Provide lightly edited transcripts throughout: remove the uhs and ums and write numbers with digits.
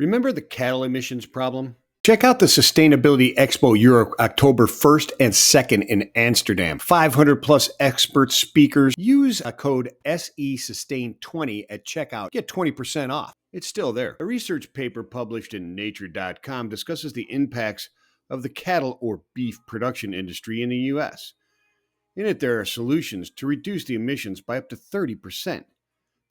Remember the cattle emissions problem? Check out the Sustainability Expo Europe October 1st and 2nd in Amsterdam. 500 plus expert speakers. Use a code SESUSTAIN20 at checkout. Get 20% off. It's still there. A research paper published in Nature.com discusses the impacts of the cattle or beef production industry in the U.S. In it, there are solutions to reduce the emissions by up to 30%.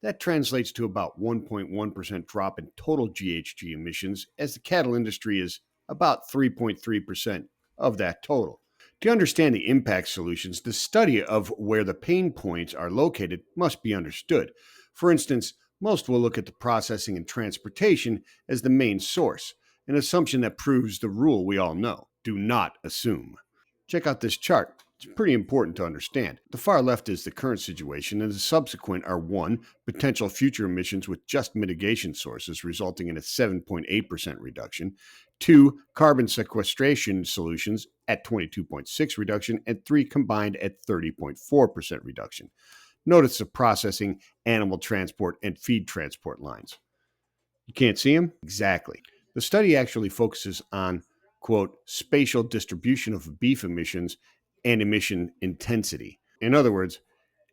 That translates to about 1.1% drop in total GHG emissions, as the cattle industry is about 3.3% of that total. To understand the impact solutions, the study of where the pain points are located must be understood. For instance, most will look at the processing and transportation as the main source, an assumption that proves the rule we all know: do not assume. Check out this chart. It's pretty important to understand. The far left is the current situation, and the subsequent are 1. Potential future emissions with just mitigation sources, resulting in a 7.8% reduction. 2. Carbon sequestration solutions at 22.6% reduction, and 3. Combined at 30.4% reduction. Notice the processing, animal transport, and feed transport lines. You can't see them? Exactly. The study actually focuses on, quote, spatial distribution of beef emissions and emission intensity. In other words,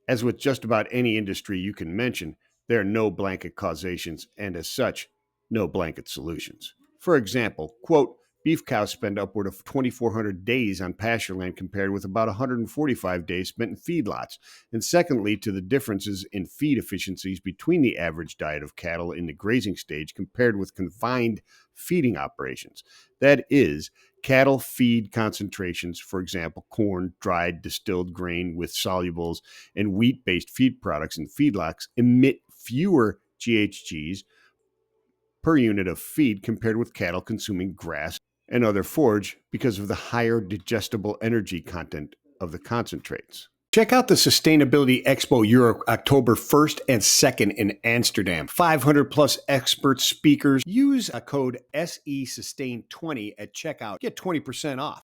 as with just about any industry you can mention, there are no blanket causations and, as such, no blanket solutions. For example, quote, beef cows spend upward of 2,400 days on pasture land compared with about 145 days spent in feedlots. And secondly, to the differences in feed efficiencies between the average diet of cattle in the grazing stage compared with confined feeding operations. That is, cattle feed concentrations, for example, corn, dried, distilled grain with solubles, and wheat-based feed products in feedlots emit fewer GHGs per unit of feed compared with cattle consuming grass and other forage because of the higher digestible energy content of the concentrates. Check out the Sustainability Expo Europe October 1st and 2nd in Amsterdam. 500 plus expert speakers. Use a code SESUSTAIN20 at checkout. Get 20% off.